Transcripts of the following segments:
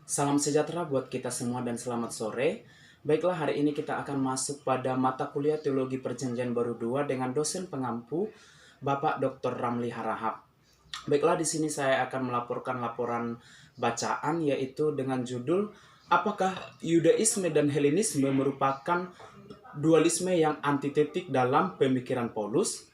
Salam sejahtera buat kita semua dan selamat sore. Baiklah, hari ini kita akan masuk pada mata kuliah Teologi Perjanjian Baru 2 dengan dosen pengampu Bapak Dr. Ramli Harahap. Baiklah, di sini saya akan melaporkan laporan bacaan yaitu dengan judul apakah Yudaisme dan Helenisme merupakan dualisme yang antitetik dalam pemikiran Paulus?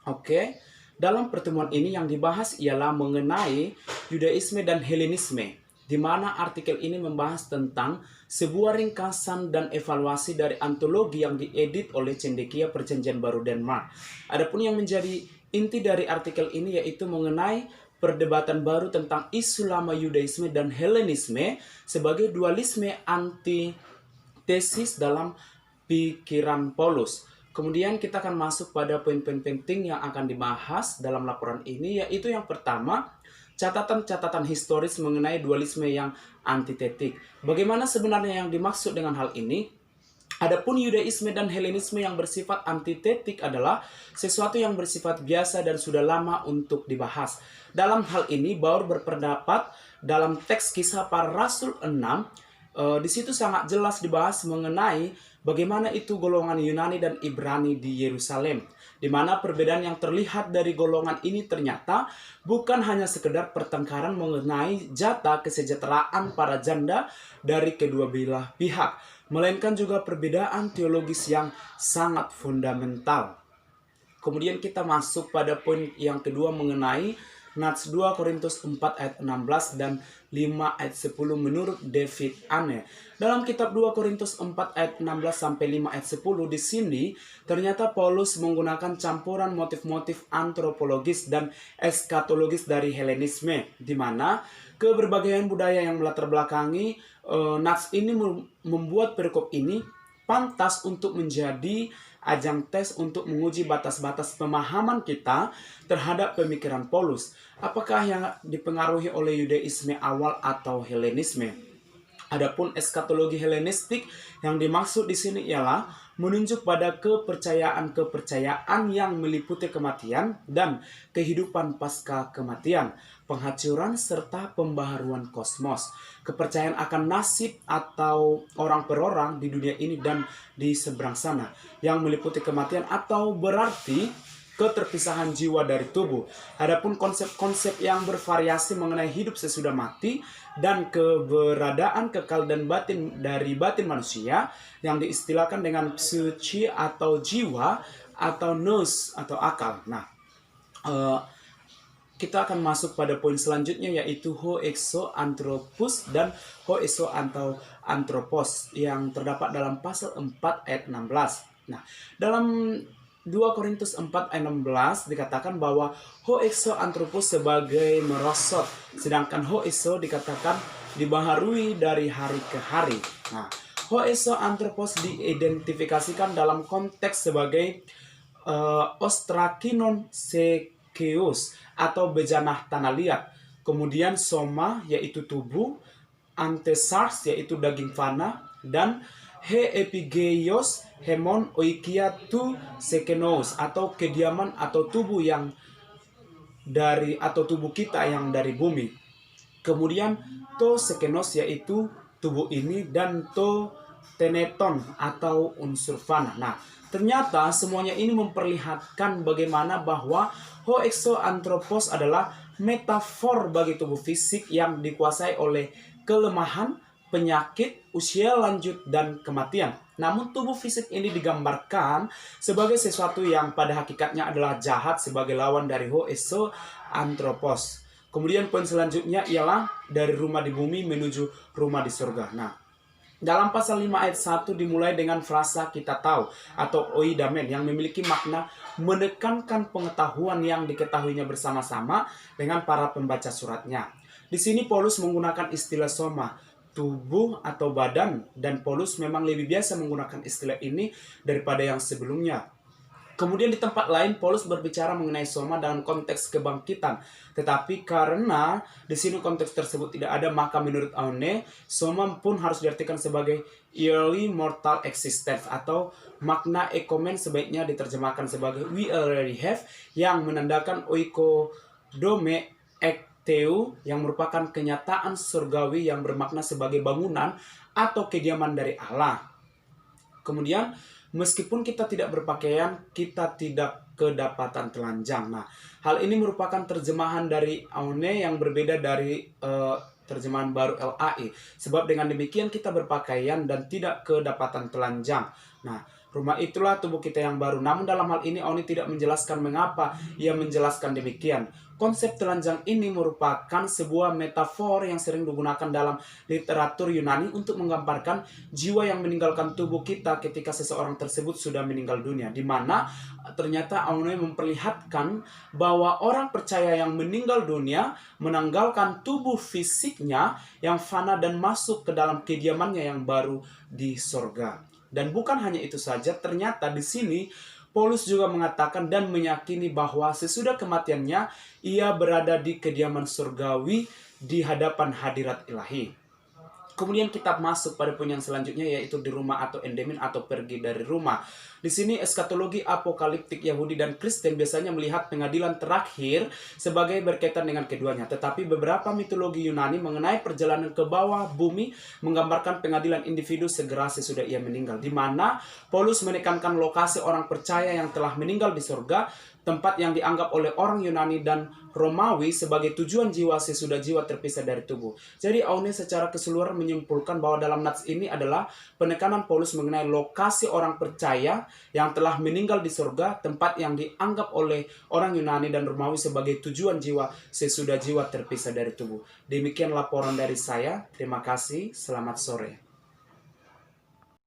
Oke, dalam pertemuan ini yang dibahas ialah mengenai Yudaisme dan Helenisme, di mana artikel ini membahas tentang sebuah ringkasan dan evaluasi dari antologi yang diedit oleh Cendekia Perjanjian Baru Denmark. Adapun yang menjadi inti dari artikel ini yaitu mengenai perdebatan baru tentang isu lama Yudaisme dan Helenisme sebagai dualisme antitesis dalam pikiran Paulus. Kemudian kita akan masuk pada poin-poin penting yang akan dibahas dalam laporan ini, yaitu yang pertama, catatan-catatan historis mengenai dualisme yang antitetik. Bagaimana sebenarnya yang dimaksud dengan hal ini? Adapun Yudaisme dan Helenisme yang bersifat antitetik adalah sesuatu yang bersifat biasa dan sudah lama untuk dibahas. Dalam hal ini, Baur berpendapat dalam teks Kisah Para Rasul 6, di situ sangat jelas dibahas mengenai bagaimana itu golongan Yunani dan Ibrani di Yerusalem, di mana perbedaan yang terlihat dari golongan ini ternyata bukan hanya sekedar pertengkaran mengenai jatah kesejahteraan para janda dari kedua belah pihak, melainkan juga perbedaan teologis yang sangat fundamental. Kemudian kita masuk pada poin yang kedua mengenai Nats 2 Korintus 4 ayat 16 dan 5 ayat 10 menurut David Anne. Dalam kitab 2 Korintus 4 ayat 16 sampai 5 ayat 10 di sini ternyata Paulus menggunakan campuran motif-motif antropologis dan eskatologis dari Helenisme, di mana keberbagian budaya yang melatar belakangi Nats ini membuat perikop ini pantas untuk menjadi ajang tes untuk menguji batas-batas pemahaman kita terhadap pemikiran Paulus. Apakah yang dipengaruhi oleh Yudaisme awal atau Helenisme? Adapun eskatologi Helenistik yang dimaksud di sini ialah menunjuk pada kepercayaan-kepercayaan yang meliputi kematian dan kehidupan pasca kematian, penghancuran serta pembaharuan kosmos, kepercayaan akan nasib atau orang per orang di dunia ini dan di seberang sana, yang meliputi kematian atau berarti keterpisahan jiwa dari tubuh. Adapun konsep-konsep yang bervariasi mengenai hidup sesudah mati dan keberadaan kekal dan batin dari batin manusia yang diistilahkan dengan psuchi atau jiwa atau nous atau akal. Nah, kita akan masuk pada poin selanjutnya yaitu ho exo anthropos dan ho exo atau anthropos yang terdapat dalam pasal 4 ayat 16. Nah, dalam 2 Korintus 4 ayat 16 dikatakan bahwa ho exo anthropos sebagai merosot, sedangkan ho exo dikatakan dibaharui dari hari ke hari. Nah, ho exo anthropos diidentifikasikan dalam konteks sebagai ostrakinon sekeus atau bejanah tanah liat. Kemudian soma yaitu tubuh, antesars yaitu daging fana, dan he epigeios hemon oikia tu sekenos atau kediaman atau tubuh yang dari atau tubuh kita yang dari bumi. Kemudian to sekenos yaitu tubuh ini dan to teneton atau unsur fana. Nah, ternyata semuanya ini memperlihatkan bagaimana bahwa ho exo anthropos adalah metafor bagi tubuh fisik yang dikuasai oleh kelemahan, penyakit, usia lanjut, dan kematian. Namun tubuh fisik ini digambarkan sebagai sesuatu yang pada hakikatnya adalah jahat sebagai lawan dari ho exo anthropos. Kemudian poin selanjutnya ialah dari rumah di bumi menuju rumah di surga. Nah, dalam pasal 5 ayat 1 dimulai dengan frasa kita tahu atau oidamen yang memiliki makna menekankan pengetahuan yang diketahuinya bersama-sama dengan para pembaca suratnya. Di sini Paulus menggunakan istilah soma, tubuh atau badan, dan Paulus memang lebih biasa menggunakan istilah ini daripada yang sebelumnya. Kemudian di tempat lain Paulus berbicara mengenai soma dalam konteks kebangkitan. Tetapi karena di sini konteks tersebut tidak ada, maka menurut Aune, soma pun harus diartikan sebagai early mortal existence atau makna ekomen sebaiknya diterjemahkan sebagai we already have, yang menandakan oikodome ek Teu yang merupakan kenyataan surgawi yang bermakna sebagai bangunan atau kediaman dari Allah. Kemudian meskipun kita tidak berpakaian, kita tidak kedapatan telanjang. Nah, hal ini merupakan terjemahan dari Aune yang berbeda dari terjemahan baru LAI. Sebab dengan demikian kita berpakaian dan tidak kedapatan telanjang. Nah, rumah itulah tubuh kita yang baru. Namun dalam hal ini Aune tidak menjelaskan mengapa ia menjelaskan demikian. Konsep telanjang ini merupakan sebuah metafor yang sering digunakan dalam literatur Yunani untuk menggambarkan jiwa yang meninggalkan tubuh kita ketika seseorang tersebut sudah meninggal dunia. Di mana ternyata Aune memperlihatkan bahwa orang percaya yang meninggal dunia menanggalkan tubuh fisiknya yang fana dan masuk ke dalam kediamannya yang baru di sorga. Dan bukan hanya itu saja, ternyata di sini Paulus juga mengatakan dan meyakini bahwa sesudah kematiannya ia berada di kediaman surgawi di hadapan hadirat ilahi. Kemudian kita masuk pada poin yang selanjutnya, yaitu di rumah atau endemin atau pergi dari rumah. Di sini eskatologi apokaliptik Yahudi dan Kristen biasanya melihat pengadilan terakhir sebagai berkaitan dengan keduanya. Tetapi beberapa mitologi Yunani mengenai perjalanan ke bawah bumi menggambarkan pengadilan individu segera sesudah ia meninggal. Di mana Paulus menekankan lokasi orang percaya yang telah meninggal di surga, tempat yang dianggap oleh orang Yunani dan Romawi sebagai tujuan jiwa sesudah jiwa terpisah dari tubuh. Jadi Aune secara keseluruhan menyimpulkan bahwa dalam nats ini adalah penekanan Paulus mengenai lokasi orang percaya yang telah meninggal di surga, tempat yang dianggap oleh orang Yunani dan Romawi sebagai tujuan jiwa sesudah jiwa terpisah dari tubuh. Demikian laporan dari saya. Terima kasih. Selamat sore.